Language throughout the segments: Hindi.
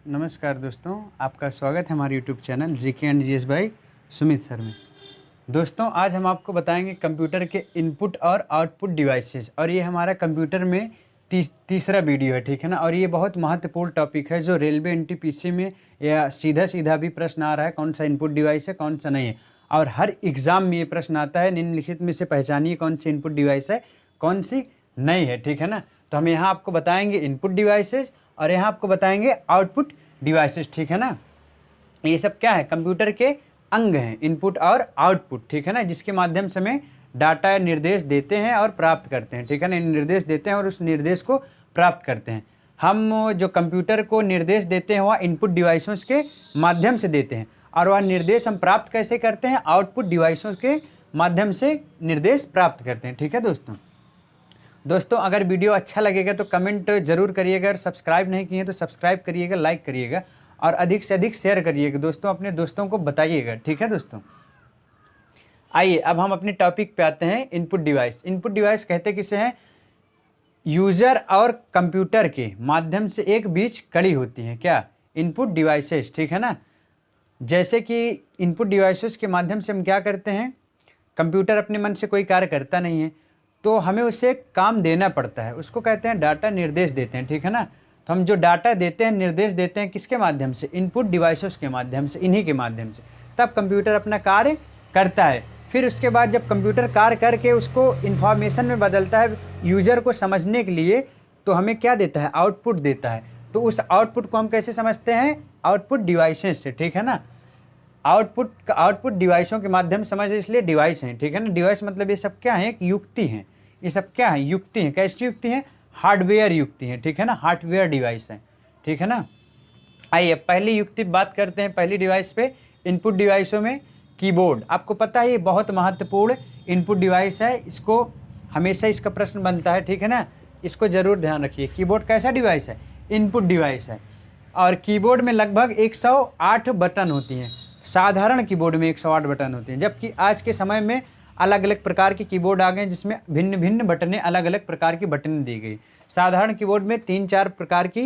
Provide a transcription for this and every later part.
नमस्कार दोस्तों, आपका स्वागत है हमारे YouTube channel GK and GS by Sumit sir में। दोस्तों, आज हम आपको बताएंगे कंप्यूटर के इनपुट और आउटपुट डिवाइसेस, और ये हमारा कंप्यूटर में तीसरा वीडियो है, ठीक है ना। और ये बहुत महत्वपूर्ण टॉपिक है जो रेलवे एनटीपीसी में या सीधा सीधा भी प्रश्न आ रहा है, कौन सा इनपुट डिवाइस है कौन सा नहीं है। और हर एग्ज़ाम में ये प्रश्न आता है, निम्नलिखित में से पहचानिए कौन सी इनपुट डिवाइस है कौन सी नहीं है, ठीक है ना। तो हम यहाँ आपको बताएंगे इनपुट डिवाइसेस और यहाँ आपको बताएंगे आउटपुट डिवाइसेस, ठीक है ना। ये सब क्या है, कंप्यूटर के अंग हैं, इनपुट और आउटपुट, ठीक है ना, जिसके माध्यम से हमें डाटा या निर्देश देते हैं और प्राप्त करते हैं, ठीक है ना। निर्देश देते हैं और उस निर्देश को प्राप्त करते हैं। हम जो कंप्यूटर को निर्देश देते हैं वह इनपुट डिवाइसों के माध्यम से देते हैं, और वह निर्देश हम प्राप्त कैसे करते हैं, आउटपुट डिवाइसों के माध्यम से निर्देश प्राप्त करते हैं, ठीक है दोस्तों, अगर वीडियो अच्छा लगेगा तो कमेंट जरूर करिएगा, अगर सब्सक्राइब नहीं किए तो सब्सक्राइब करिएगा, लाइक करिएगा और अधिक से अधिक शेयर करिएगा दोस्तों, अपने दोस्तों को बताइएगा, ठीक है दोस्तों। आइए अब हम अपने टॉपिक पे आते हैं, इनपुट डिवाइस। इनपुट डिवाइस कहते किसे हैं, यूज़र और कंप्यूटर के माध्यम से एक बीच कड़ी होती है, क्या, इनपुट डिवाइसेस, ठीक है ना। जैसे कि इनपुट डिवाइसेस के माध्यम से हम क्या करते हैं, कंप्यूटर अपने मन से कोई कार्य करता नहीं है तो हमें उसे काम देना पड़ता है, उसको कहते हैं डाटा, निर्देश देते हैं, ठीक है ना। तो हम जो डाटा देते हैं, निर्देश देते हैं किसके माध्यम से, इनपुट डिवाइसेस के माध्यम से, इन्हीं के माध्यम से, तब कंप्यूटर अपना कार्य करता है। फिर उसके बाद जब कंप्यूटर कार्य करके उसको इन्फॉर्मेशन में बदलता है यूजर को समझने के लिए, तो हमें क्या देता है, आउटपुट देता है। तो उस आउटपुट को हम कैसे समझते हैं, आउटपुट डिवाइसेस से, ठीक है ना। आउटपुट डिवाइसों के माध्यम से समझ, इसलिए डिवाइस हैं, ठीक है ना। डिवाइस मतलब ये सब क्या है, एक युक्ति हैं, ये सब क्या है, युक्ति हैं। कैसी युक्ति हैं, हार्डवेयर युक्ति हैं, ठीक है ना, हार्डवेयर डिवाइस हैं, ठीक है ना। आइए पहली युक्ति बात करते हैं, पहली डिवाइस पे, इनपुट डिवाइसों में कीबोर्ड। आपको पता है ये बहुत महत्वपूर्ण इनपुट डिवाइस है, इसको हमेशा इसका प्रश्न बनता है, ठीक है ना, इसको जरूर ध्यान रखिए। कीबोर्ड कैसा डिवाइस है, इनपुट डिवाइस है, और कीबोर्ड में लगभग 108 बटन होती हैं। साधारण कीबोर्ड में 108 बटन होते हैं, जबकि आज के समय में अलग अलग प्रकार के कीबोर्ड आ गए जिसमें भिन्न भिन्न बटनें, अलग अलग प्रकार की बटनें दी गई। साधारण कीबोर्ड में 3-4 प्रकार की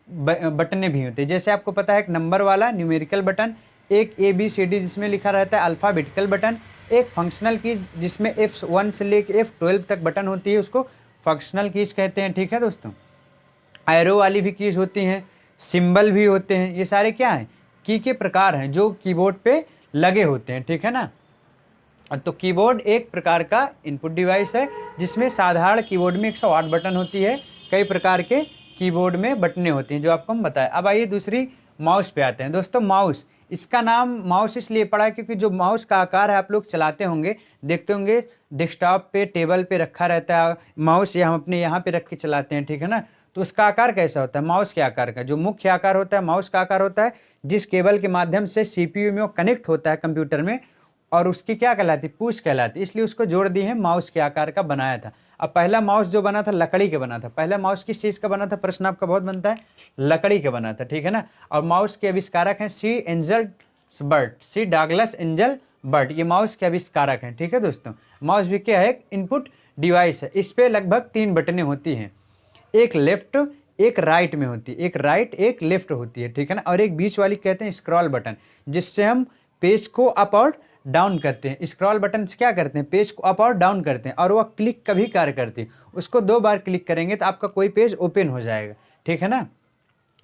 बटनें भी होती हैं, जैसे आपको पता है एक नंबर वाला न्यूमेरिकल बटन, एक ABCD जिसमें लिखा रहता है अल्फ़ाबेटिकल बटन, एक फंक्शनल कीज जिसमें F1 से लेकर F12 तक बटन होती है, उसको फंक्शनल कीज कहते हैं, ठीक है दोस्तों। एरो वाली भी कीज होती हैं, सिंबल भी होते हैं, ये सारे क्या हैं, की के प्रकार हैं जो कीबोर्ड पे लगे होते हैं, ठीक है ना। तो कीबोर्ड एक प्रकार का इनपुट डिवाइस है जिसमें साधारण कीबोर्ड में 108 बटन होती है, कई प्रकार के कीबोर्ड में बटनें होती हैं जो आपको हम बताएं। अब आइए दूसरी माउस पे आते हैं दोस्तों। माउस, इसका नाम माउस इसलिए पड़ा है क्योंकि जो माउस का आकार है, आप लोग चलाते होंगे, देखते होंगे डेस्कटॉप पे, टेबल पे रखा रहता है माउस, या हम अपने यहाँ पे रख के चलाते हैं, ठीक है ना। तो उसका आकार कैसा होता है, माउस के आकार का। जो मुख्य आकार होता है माउस का आकार होता है, जिस केबल के माध्यम से CPU में वो कनेक्ट होता है कंप्यूटर में, और उसकी क्या कहलाती, पूछ कहलाती, इसलिए उसको जोड़ दिए हैं, माउस के आकार का बनाया था। अब पहला माउस जो बना था लकड़ी का बना था। पहला माउस किस चीज़ का बना था, प्रश्न आपका बहुत बनता है, लकड़ी का बना था, ठीक है ना। और माउस के आविष्कारक हैं सी डगलस एंजल बर्ट, ये माउस के आविष्कारक हैं, ठीक है दोस्तों। माउस भी क्या है, एक इनपुट डिवाइस है। इस पर लगभग 3 बटनें होती हैं, एक लेफ्ट एक राइट में होती है, एक राइट एक लेफ्ट होती है, ठीक है ना। और एक बीच वाली कहते हैं स्क्रॉल बटन, जिससे हम पेज को अप और डाउन करते हैं। स्क्रॉल बटन से क्या करते हैं, पेज को अप और डाउन करते हैं, और वह क्लिक का भी कार्य करती है। उसको 2 बार क्लिक करेंगे तो आपका कोई पेज ओपन हो जाएगा, ठीक है ना।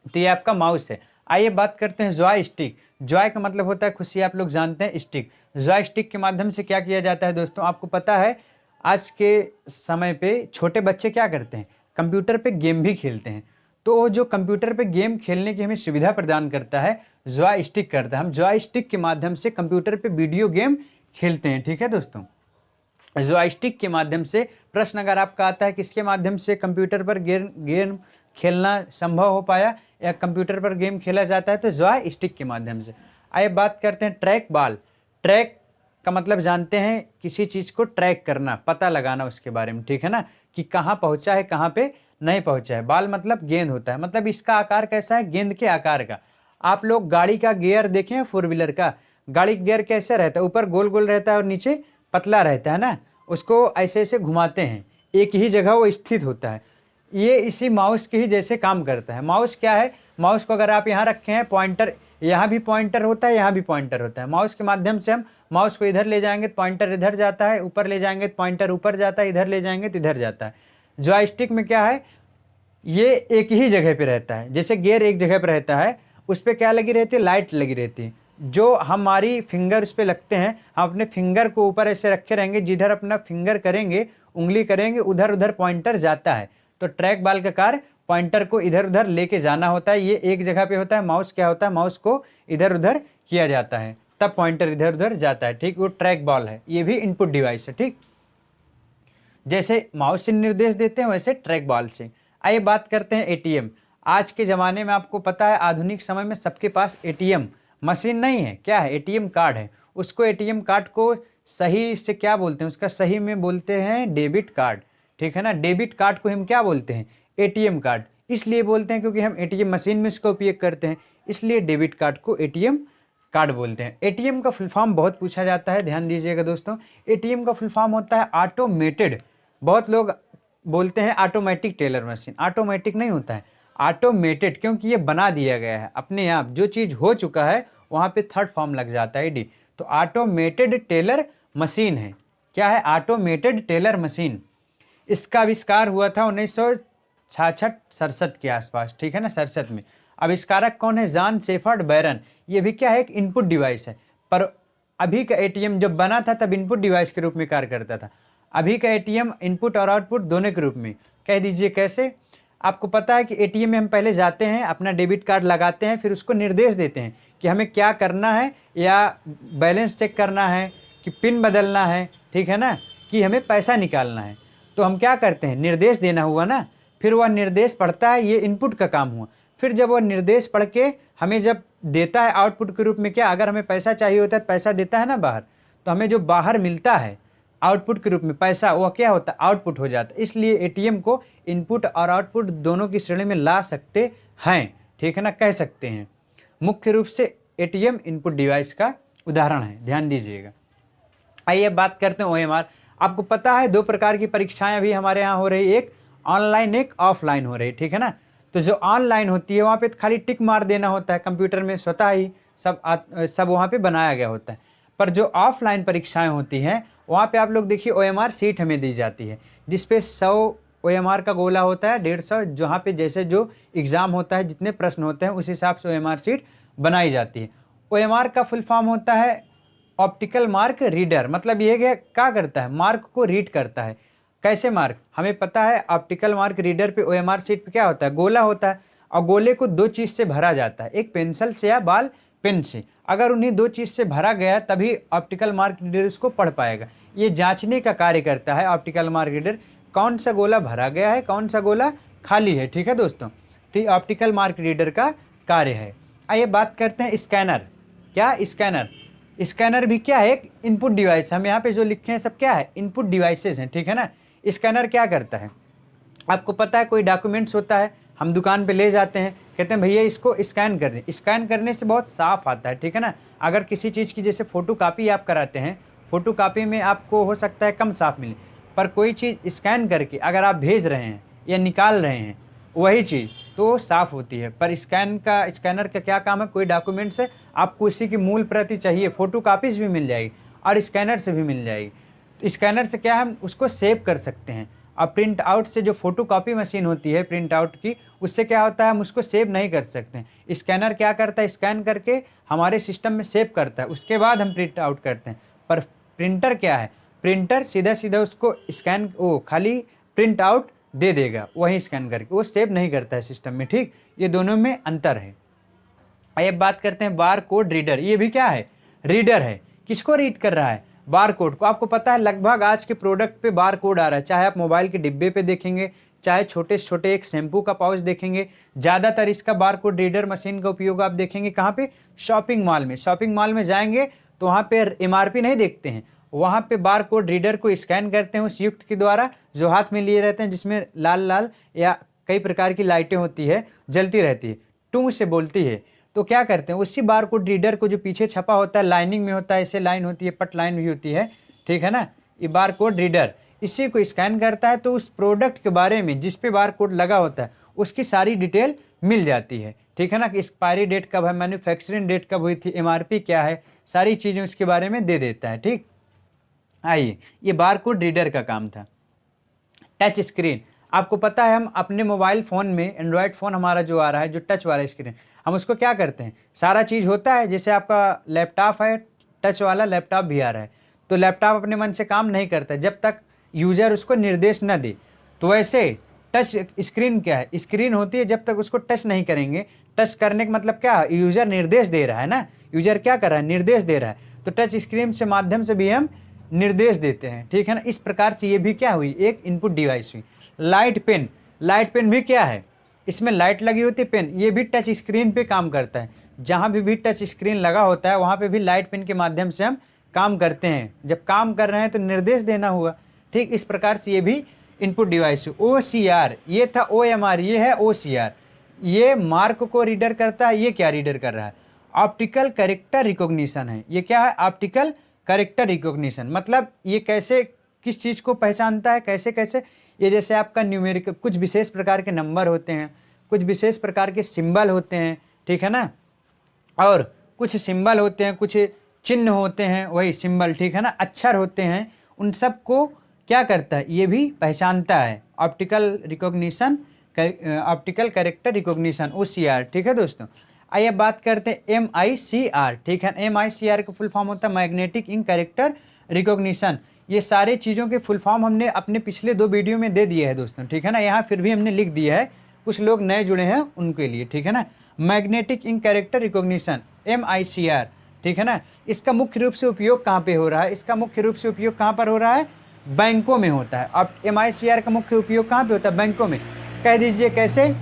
तो ये आपका माउस है। आइए बात करते हैं जॉय स्टिक। जॉय का मतलब होता है खुशी, आप लोग जानते हैं, स्टिक। जॉय स्टिक के माध्यम से क्या किया जाता है दोस्तों, आपको पता है आज के समय पे छोटे बच्चे क्या करते हैं, कंप्यूटर पे गेम भी खेलते हैं। तो जो कंप्यूटर पे गेम खेलने की हमें सुविधा प्रदान करता है, जॉय स्टिक करता है। हम जॉय स्टिक के माध्यम से कंप्यूटर पे वीडियो गेम खेलते हैं, ठीक है दोस्तों। जॉय स्टिक के माध्यम से, प्रश्न अगर आपका आता है किसके माध्यम से कंप्यूटर पर गेम खेलना संभव हो पाया या कंप्यूटर पर गेम खेला जाता है, तो जॉय स्टिक के माध्यम से। आइए बात करते हैं ट्रैक बॉल। ट्रैक का मतलब जानते हैं, किसी चीज़ को ट्रैक करना, पता लगाना उसके बारे में, ठीक है ना, कि कहाँ पहुँचा है कहाँ पे नहीं पहुँचा है। बाल मतलब गेंद होता है, मतलब इसका आकार कैसा है, गेंद के आकार का। आप लोग गाड़ी का गियर देखें हैं, 4 व्हीलर का, गाड़ी का गियर कैसे रहता है, ऊपर गोल गोल रहता है और नीचे पतला रहता है ना, उसको ऐसे ऐसे घुमाते हैं, एक ही जगह वो स्थित होता है। ये इसी माउस के ही जैसे काम करता है। माउस क्या है, माउस को अगर आप यहाँ रखे हैं, पॉइंटर यहाँ भी पॉइंटर होता है, यहाँ भी पॉइंटर होता है। माउस के माध्यम से हम माउस को इधर ले जाएंगे तो पॉइंटर इधर जाता है, ऊपर ले जाएंगे तो पॉइंटर ऊपर जाता है, इधर ले जाएंगे तो इधर जाता है। जॉयस्टिक में क्या है, ये एक ही जगह पे रहता है। जैसे गियर एक जगह पर रहता है, उस पर क्या लगी रहती है, लाइट लगी रहती है। जो हमारी फिंगर उस पर लगते हैं, हम अपने फिंगर को ऊपर ऐसे रखे रहेंगे, जिधर अपना फिंगर करेंगे, उंगली करेंगे, उधर उधर पॉइंटर जाता है। तो ट्रैक बॉल का कार्य पॉइंटर को इधर उधर लेके जाना होता है। ये एक जगह पे होता है। माउस क्या होता है, माउस को इधर उधर किया जाता है, तब पॉइंटर इधर उधर जाता है। ठीक, वो ट्रैक बॉल है, ये भी इनपुट डिवाइस है। ठीक, जैसे माउस से निर्देश देते हैं वैसे ट्रैक बॉल से। आइए बात करते हैं एटीएम। आज के ज़माने में आपको पता है, आधुनिक समय में सबके पास एटीएम मशीन नहीं है, क्या है, एटीएम कार्ड है। उसको एटीएम कार्ड को सही से क्या बोलते हैं, उसका सही में बोलते हैं डेबिट कार्ड। ठीक है ना, डेबिट कार्ड को हम क्या बोलते हैं, एटीएम कार्ड। इसलिए बोलते हैं क्योंकि हम एटीएम मशीन में इसका उपयोग करते हैं, इसलिए डेबिट कार्ड को एटीएम कार्ड बोलते हैं। एटीएम का फुल फॉर्म बहुत पूछा जाता है, ध्यान दीजिएगा दोस्तों। एटीएम का फुल फॉर्म होता है ऑटोमेटेड। बहुत लोग बोलते हैं ऑटोमेटिक टेलर मशीन, ऑटोमेटिक नहीं होता है, ऑटोमेटेड, क्योंकि ये बना दिया गया है अपने आप। जो चीज़ हो चुका है वहाँ पे थर्ड फॉर्म लग जाता है डी। तो ऑटोमेटेड टेलर मशीन है। क्या है, ऑटोमेटेड टेलर मशीन। इसका आविष्कार हुआ था 1966-67 के आसपास। ठीक है ना, 67 में। आविष्कारक कौन है, जॉन शेफर्ड बैरन। ये भी क्या है, एक इनपुट डिवाइस है। पर अभी का एटीएम जब बना था तब इनपुट डिवाइस के रूप में कार्य करता था। अभी का एटीएम इनपुट और आउटपुट दोनों के रूप में। कह दीजिए कैसे। आपको पता है कि एटीएम में हम पहले जाते हैं, अपना डेबिट कार्ड लगाते हैं, फिर उसको निर्देश देते हैं कि हमें क्या करना है, या बैलेंस चेक करना है, कि पिन बदलना है, ठीक है ना, कि हमें पैसा निकालना है। तो हम क्या करते हैं, निर्देश देना हुआ ना, फिर वह निर्देश पढ़ता है, ये इनपुट का काम हुआ। फिर जब वह निर्देश पढ़ के हमें जब देता है आउटपुट के रूप में, क्या, अगर हमें पैसा चाहिए होता है तो पैसा देता है ना बाहर, तो हमें जो बाहर मिलता है आउटपुट के रूप में पैसा, वह क्या होता है, आउटपुट हो जाता है। इसलिए एटीएम को इनपुट और आउटपुट दोनों की श्रेणी में ला सकते हैं। ठीक है ना, कह सकते हैं। मुख्य रूप से एटीएम इनपुट डिवाइस का उदाहरण है, ध्यान दीजिएगा। आइए बात करते हैं ओएमआर। आपको पता है 2 प्रकार की परीक्षाएं अभी हमारे यहाँ हो रही, एक ऑनलाइन एक ऑफलाइन हो रही। ठीक है ना, तो जो ऑनलाइन होती है वहाँ पे खाली टिक मार देना होता है, कंप्यूटर में स्वतः ही सब वहाँ पे बनाया गया होता है। पर जो ऑफलाइन परीक्षाएं होती हैं वहाँ पे आप लोग देखिए ओएमआर सीट हमें दी जाती है, जिसपे 100 ओएमआर का गोला होता है, 150, जहाँ पे जैसे जो एग्ज़ाम होता है, जितने प्रश्न होते हैं उस हिसाब से ओएमआर सीट बनाई जाती है। ओएमआर का फुल फॉर्म होता है ऑप्टिकल मार्क रीडर। मतलब ये क्या करता है, मार्क को रीड करता है। कैसे मार्क, हमें पता है ऑप्टिकल मार्क रीडर पे ओएमआर सीट पे क्या होता है, गोला होता है, और गोले को 2 चीज़ से भरा जाता है, एक पेंसिल से या बॉल पेन से। अगर उन्हीं 2 चीज़ से भरा गया तभी ऑप्टिकल मार्क रीडर इसको पढ़ पाएगा। ये जांचने का कार्य करता है ऑप्टिकल मार्क रीडर, कौन सा गोला भरा गया है, कौन सा गोला खाली है। ठीक है दोस्तों, तो ऑप्टिकल मार्क रीडर का कार्य है। आइए बात करते हैं स्कैनर। क्या, स्कैनर। स्कैनर भी क्या है, एक इनपुट डिवाइस। हम यहाँ पे जो लिखे हैं सब क्या है, इनपुट डिवाइसेस हैं। ठीक है ना, स्कैनर क्या करता है, आपको पता है, कोई डॉक्यूमेंट्स होता है, हम दुकान पे ले जाते हैं, कहते हैं भैया इसको स्कैन कर दें। स्कैन करने से बहुत साफ आता है। ठीक है ना, अगर किसी चीज़ की जैसे फ़ोटो कापी आप कराते हैं, फ़ोटो कापी में आपको हो सकता है कम साफ मिले, पर कोई चीज़ स्कैन करके अगर आप भेज रहे हैं या निकाल रहे हैं वही चीज़, तो साफ़ होती है। पर स्कैनर का क्या काम है, कोई डॉक्यूमेंट्स है, आपको उसी की मूल प्रति चाहिए, फ़ोटो कापी से भी मिल जाएगी और स्कैनर से भी मिल जाएगी। तो स्कैनर से क्या हम उसको सेव कर सकते हैं। और प्रिंट आउट से, जो फोटो कॉपी मशीन होती है प्रिंट आउट की, उससे क्या होता है, हम उसको सेव नहीं कर सकते हैं। स्कैनर क्या करता है, स्कैन करके हमारे सिस्टम में सेव करता है, उसके बाद हम प्रिंट आउट करते हैं। पर प्रिंटर क्या है, प्रिंटर सीधा सीधा उसको स्कैन, खाली प्रिंट आउट दे देगा, वही स्कैन करके, वो सेव नहीं करता है सिस्टम में। ठीक, ये दोनों में अंतर है। आइए बात करते हैं बार कोड रीडर। ये भी क्या है, रीडर है। किसको रीड कर रहा है, बार कोड को। आपको पता है लगभग आज के प्रोडक्ट पे बार कोड आ रहा है, चाहे आप मोबाइल के डिब्बे पे देखेंगे, चाहे छोटे से छोटे एक शैम्पू का पाउच देखेंगे, ज़्यादातर इसका बार कोड रीडर मशीन का उपयोग आप देखेंगे कहाँ पे, शॉपिंग मॉल में। शॉपिंग मॉल में जाएंगे तो वहाँ पे MRP नहीं देखते हैं, वहाँ पे बार कोड रीडर को स्कैन करते हैं उस युक्त के द्वारा, जो हाथ में लिए रहते हैं, जिसमें लाल लाल या कई प्रकार की लाइटें होती है, जलती रहती है, टू से बोलती है। तो क्या करते हैं, उसी बार कोड रीडर को जो पीछे छपा होता है, लाइनिंग में होता है, ऐसे लाइन होती है, पट लाइन भी होती है, ठीक है ना, ये बार कोड रीडर, इसी को स्कैन करता है, तो उस प्रोडक्ट के बारे में जिस पे बार कोड लगा होता है उसकी सारी डिटेल मिल जाती है, ठीक है ना, कि एक्सपायरी डेट कब है, मैन्युफैक्चरिंग डेट कब हुई थी, एमआरपी क्या है, सारी चीज़ें उसके बारे में दे देता है। ठीक, आइए, ये बारकोड रीडर का काम था। टच स्क्रीन, आपको पता है हम अपने मोबाइल फ़ोन में, एंड्रॉयड फ़ोन हमारा जो आ रहा है, जो टच वाला स्क्रीन, हम उसको क्या करते हैं, सारा चीज़ होता है, जैसे आपका लैपटॉप है, टच वाला लैपटॉप भी आ रहा है, तो लैपटॉप अपने मन से काम नहीं करता जब तक यूज़र उसको निर्देश न दे। तो वैसे टच स्क्रीन क्या है, स्क्रीन होती है जब तक उसको टच नहीं करेंगे। टच करने का मतलब क्या है, यूज़र निर्देश दे रहा है ना, यूज़र क्या कर रहा है, निर्देश दे रहा है, तो टच स्क्रीन से माध्यम से भी हम निर्देश देते हैं, ठीक है ना। इस प्रकार से ये भी क्या हुई, एक इनपुट डिवाइस हुई। लाइट पेन, लाइट पेन भी क्या है, इसमें लाइट लगी होती है, पेन, ये भी टच स्क्रीन पे काम करता है। जहाँ भी टच स्क्रीन लगा होता है वहाँ पे भी लाइट पेन के माध्यम से हम काम करते हैं। जब काम कर रहे हैं तो निर्देश देना हुआ, ठीक। इस प्रकार से ये भी इनपुट डिवाइस। OCR, ये था OMR, ये है OCR, ये मार्क को रीडर करता है। ये क्या रीडर कर रहा है, ऑप्टिकल कैरेक्टर रिकॉग्निशन है। ये क्या है, ऑप्टिकल कैरेक्टर रिकॉग्निशन, मतलब ये कैसे किस चीज़ को पहचानता है, कैसे कैसे, ये जैसे आपका न्यूमेरिकल, कुछ विशेष प्रकार के नंबर होते हैं, कुछ विशेष प्रकार के सिंबल होते हैं, ठीक है ना, और कुछ सिंबल होते हैं, कुछ चिन्ह होते हैं, वही सिंबल, ठीक है ना, अक्षर होते हैं, उन सब को क्या करता है, ये भी पहचानता है। Optical recognition, optical character recognition, OCR, ठीक है दोस्तों। आइए बात करते हैं MICR, ठीक है। MICR का फुल फॉर्म होता है मैग्नेटिक इंक कैरेक्टर रिकॉग्निशन। ये सारे चीज़ों के फुल फॉर्म हमने अपने पिछले 2 वीडियो में दे दिए हैं दोस्तों, ठीक है ना, यहाँ फिर भी हमने लिख दिया है, कुछ लोग नए जुड़े हैं उनके लिए, ठीक है ना। Magnetic ink character recognition, MICR, ठीक है ना। इसका मुख्य रूप से उपयोग कहाँ पे हो रहा है, इसका मुख्य रूप से उपयोग कहाँ पर हो रहा है, बैंकों में होता है। अब MICR का मुख्य उपयोग कहाँ पे होता है, बैंकों में। कह दीजिए कैसे,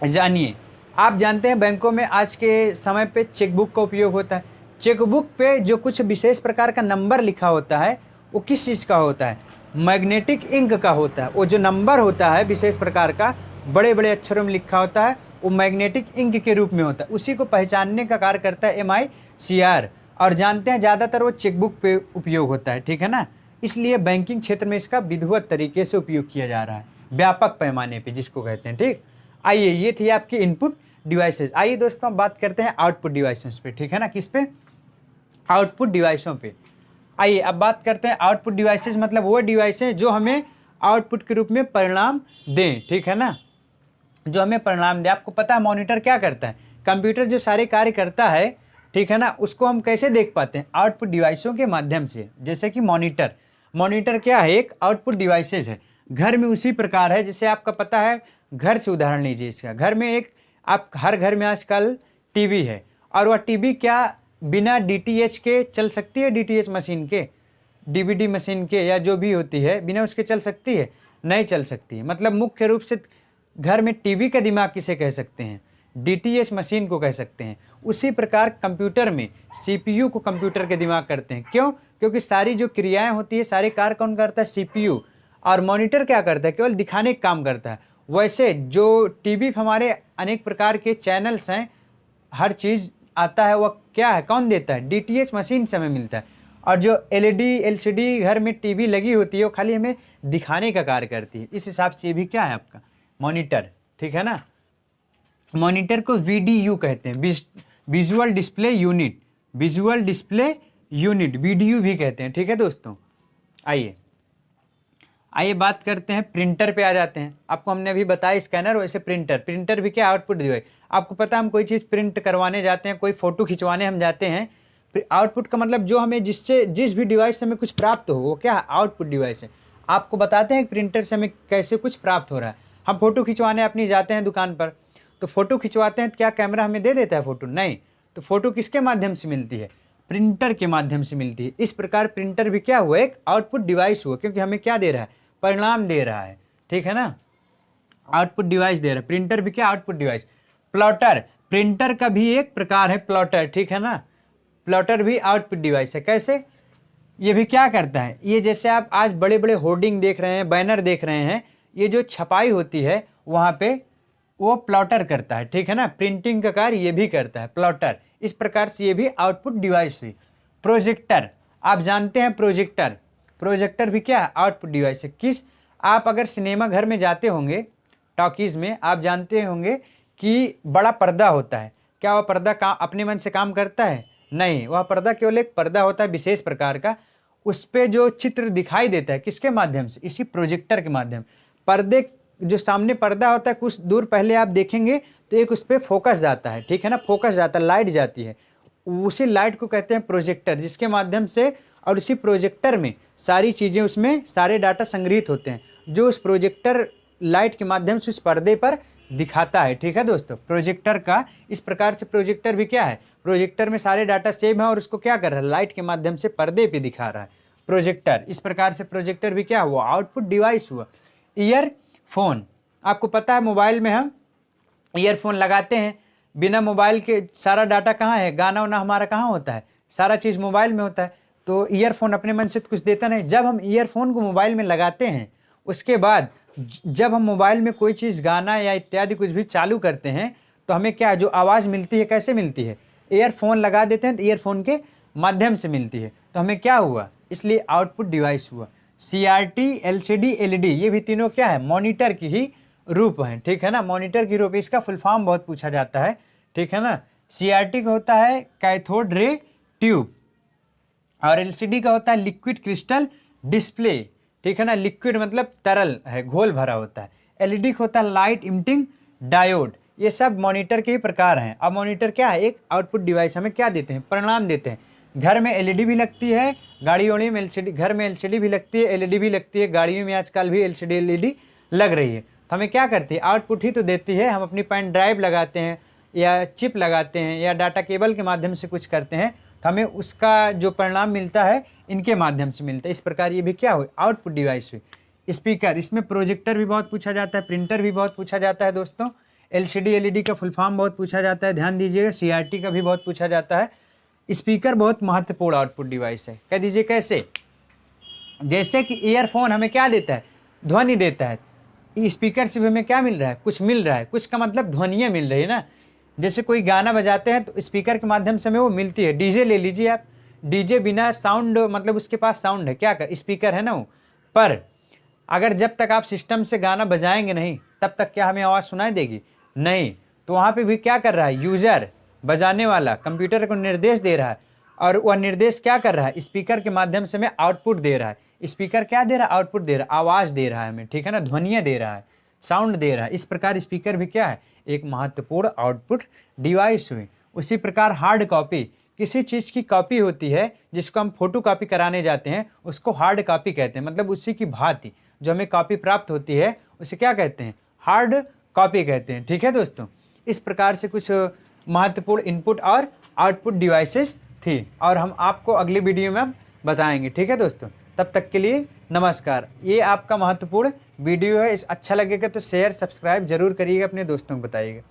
जानिए। आप जानते हैं बैंकों में आज के समय पे चेकबुक का उपयोग होता है। चेकबुक पे जो कुछ विशेष प्रकार का नंबर लिखा होता है वो किस चीज़ का होता है, मैग्नेटिक इंक का होता है। वो जो नंबर होता है विशेष प्रकार का, बड़े बड़े अक्षरों में लिखा होता है, वो मैग्नेटिक इंक के रूप में होता है। उसी को पहचानने का कार्य करता है MICR। और जानते हैं ज़्यादातर वो चेकबुक पे उपयोग होता है, ठीक है ना। इसलिए बैंकिंग क्षेत्र में इसका विधिवत तरीके से उपयोग किया जा रहा है, व्यापक पैमाने पे जिसको कहते हैं, ठीक। आइए, ये थी आपकी इनपुट डिवाइसेस। आइए दोस्तों बात करते हैं आउटपुट डिवाइसेस पे, ठीक है ना, किस पे, आउटपुट डिवाइसों पे। आइए अब बात करते हैं आउटपुट डिवाइसेस, मतलब वो डिवाइसेस जो हमें आउटपुट के रूप में परिणाम दें, ठीक है ना, जो हमें परिणाम दे। आपको पता है मॉनिटर क्या करता है, कंप्यूटर जो सारे कार्य करता है, ठीक है ना, उसको हम कैसे देख पाते हैं, आउटपुट डिवाइसों के माध्यम से। जैसे कि मॉनिटर, मॉनिटर क्या है, एक आउटपुट डिवाइसेस है। घर में उसी प्रकार है, जैसे आपका पता है, घर से उदाहरण लीजिए इसका। घर में एक, आप हर घर में आजकल टीवी है, और वह टीवी क्या बिना DTH के चल सकती है, DTH मशीन के, DVD मशीन के, या जो भी होती है, बिना उसके चल सकती है, नहीं चल सकती है। मतलब मुख्य रूप से घर में टीवी का दिमाग किसे कह सकते हैं, DTH मशीन को कह सकते हैं। उसी प्रकार कंप्यूटर में CPU को कंप्यूटर के दिमाग करते हैं। क्यों, क्योंकि सारी जो क्रियाएं होती है, सारे कार्य कौन करता है, CPU। और मॉनिटर क्या करता है, केवल दिखाने का काम करता है। वैसे जो टीवी हमारे अनेक प्रकार के चैनल्स हैं, हर चीज़ आता है, वह क्या है, कौन देता है, DTH मशीन से हमें मिलता है। और जो LED LCD घर में टीवी लगी होती है, वो खाली हमें दिखाने का कार्य करती है। इस हिसाब से ये भी क्या है आपका मॉनिटर, ठीक है ना। मॉनिटर को VDU कहते हैं, visual display unit, visual display unit, VDU भी कहते हैं, ठीक है दोस्तों। आइए बात करते हैं प्रिंटर पे आ जाते हैं। आपको हमने अभी बताया स्कैनर, वैसे प्रिंटर, प्रिंटर भी क्या, आउटपुट डिवाइस। आपको पता है हम कोई चीज़ प्रिंट करवाने जाते हैं, कोई फोटो खिंचवाने हम जाते हैं, आउटपुट का मतलब जो हमें जिससे जिस भी डिवाइस से हमें कुछ प्राप्त हो, वो क्या है, आउटपुट डिवाइस है। आपको बताते हैं प्रिंटर से हमें कैसे कुछ प्राप्त हो रहा है। हम फोटो खिंचवाने अपनी जाते हैं दुकान पर, तो फोटो खिंचवाते हैं, तो क्या कैमरा हमें दे देता है फोटो, नहीं। तो फोटो किसके माध्यम से मिलती है, प्रिंटर के माध्यम से मिलती है। इस प्रकार प्रिंटर भी क्या हुआ, एक आउटपुट डिवाइस हुआ, क्योंकि हमें क्या दे रहा है, परिणाम दे रहा है, ठीक है ना, आउटपुट डिवाइस दे रहा है। प्रिंटर भी क्या, आउटपुट डिवाइस। प्लॉटर, प्रिंटर का भी एक प्रकार है प्लॉटर, ठीक है ना, प्लॉटर भी आउटपुट डिवाइस है। कैसे, ये भी क्या करता है, ये जैसे आप आज बड़े बड़े होर्डिंग देख रहे हैं, बैनर देख रहे हैं, ये जो छपाई होती है वहाँ पे वो प्लॉटर करता है, ठीक है ना, प्रिंटिंग का कार्य ये भी करता है प्लॉटर। इस प्रकार से ये भी आउटपुट डिवाइस हुई। प्रोजेक्टर, आप जानते हैं प्रोजेक्टर, प्रोजेक्टर भी क्या है, आउटपुट डिवाइस है। किस, आप अगर सिनेमा घर में जाते होंगे, टॉकीज़ में, आप जानते होंगे कि बड़ा पर्दा होता है। क्या वह पर्दा अपने मन से काम करता है? नहीं, वह पर्दा केवल एक पर्दा होता है विशेष प्रकार का। उस पे जो चित्र दिखाई देता है किसके माध्यम से? इसी प्रोजेक्टर के माध्यम। पर्दे जो सामने पर्दा होता है कुछ दूर पहले आप देखेंगे तो एक उस पर फोकस जाता है, ठीक है ना, फोकस जाता है, लाइट जाती है, उसी लाइट को कहते हैं प्रोजेक्टर, जिसके माध्यम से और उसी प्रोजेक्टर में सारी चीज़ें, उसमें सारे डाटा संग्रहित होते हैं जो उस प्रोजेक्टर लाइट के माध्यम से उस पर्दे पर दिखाता है। ठीक है दोस्तों, प्रोजेक्टर का इस प्रकार से प्रोजेक्टर भी क्या है, प्रोजेक्टर में सारे डाटा सेव है और उसको क्या कर रहा है, लाइट के माध्यम से पर्दे पे दिखा रहा है प्रोजेक्टर। इस प्रकार से प्रोजेक्टर भी क्या हुआ, आउटपुट डिवाइस हुआ। ईयरफोन, आपको पता है मोबाइल में हम ईयरफोन लगाते हैं, बिना मोबाइल के सारा डाटा कहाँ है, गाना वाना हमारा कहाँ होता है, सारा चीज़ मोबाइल में होता है। तो ईयरफोन अपने मन से तो कुछ देता नहीं। जब हम ईयरफोन को मोबाइल में लगाते हैं, उसके बाद जब हम मोबाइल में कोई चीज़ गाना या इत्यादि कुछ भी चालू करते हैं तो हमें क्या जो आवाज़ मिलती है कैसे मिलती है, ईयरफोन लगा देते हैं तो ईयरफोन के माध्यम से मिलती है। तो हमें क्या हुआ, इसलिए आउटपुट डिवाइस हुआ। CRT, LCD, LED ये भी तीनों क्या है, मॉनिटर की ही रूप हैं। ठीक है ना, मॉनिटर की रूप। इसका फुल फॉर्म बहुत पूछा जाता है। ठीक है ना, CRT का होता है कैथोड रे ट्यूब और LCD का होता है लिक्विड क्रिस्टल डिस्प्ले। ठीक है ना, लिक्विड मतलब तरल है, घोल भरा होता है। LED का होता है लाइट इमिटिंग डायोड। ये सब मॉनिटर के ही प्रकार हैं। अब मॉनिटर क्या है, एक आउटपुट डिवाइस, हमें क्या देते हैं, परिणाम देते हैं। घर में LED भी लगती है, गाड़ियों में LCD, घर में LCD भी लगती है, LED भी लगती है, गाड़ियों में आजकल भी LCD LED लग रही है। तो हमें क्या करती है, आउटपुट ही तो देती है। हम अपनी पेन ड्राइव लगाते हैं या चिप लगाते हैं या डाटा केबल के माध्यम से कुछ करते हैं तो हमें उसका जो परिणाम मिलता है इनके माध्यम से मिलता है। इस प्रकार ये भी क्या हुई, आउटपुट डिवाइस हुई। स्पीकर, इसमें प्रोजेक्टर भी बहुत पूछा जाता है, प्रिंटर भी बहुत पूछा जाता है दोस्तों। LCD LED का फुल फॉर्म बहुत पूछा जाता है, ध्यान दीजिएगा। CRT का भी बहुत पूछा जाता है। स्पीकर बहुत महत्वपूर्ण आउटपुट डिवाइस है। कह दीजिए कैसे, जैसे कि ईयरफोन हमें क्या देता है, ध्वनि देता है। स्पीकर से भी हमें क्या मिल रहा है, कुछ मिल रहा है, कुछ का मतलब ध्वनियाँ मिल रही है ना। जैसे कोई गाना बजाते हैं तो स्पीकर के माध्यम से हमें वो मिलती है। डीजे ले लीजिए आप, डीजे बिना साउंड, मतलब उसके पास साउंड है, क्या कर स्पीकर है ना वो, पर अगर जब तक आप सिस्टम से गाना बजाएंगे नहीं तब तक क्या हमें आवाज़ सुनाई देगी, नहीं। तो वहाँ पे भी क्या कर रहा है, यूज़र, बजाने वाला कंप्यूटर को निर्देश दे रहा है और वह निर्देश क्या कर रहा है, स्पीकर के माध्यम से हमें आउटपुट दे रहा है। स्पीकर क्या दे रहा है, आउटपुट दे रहा है, आवाज़ दे रहा है हमें। ठीक है ना, ध्वनियाँ दे रहा है, साउंड दे रहा है। इस प्रकार स्पीकर भी क्या है, एक महत्वपूर्ण आउटपुट डिवाइस हुई। उसी प्रकार हार्ड कॉपी, किसी चीज़ की कॉपी होती है जिसको हम फोटो कॉपी कराने जाते हैं उसको हार्ड कॉपी कहते हैं। मतलब उसी की भांति जो हमें कॉपी प्राप्त होती है उसे क्या कहते हैं, हार्ड कॉपी कहते हैं। ठीक है दोस्तों, इस प्रकार से कुछ महत्वपूर्ण इनपुट और आउटपुट डिवाइसेस थी और हम आपको अगली वीडियो में बताएंगे। ठीक है दोस्तों, तब तक के लिए नमस्कार। ये आपका महत्वपूर्ण वीडियो है, इस अच्छा लगेगा तो शेयर सब्सक्राइब जरूर करिएगा, अपने दोस्तों को बताइएगा।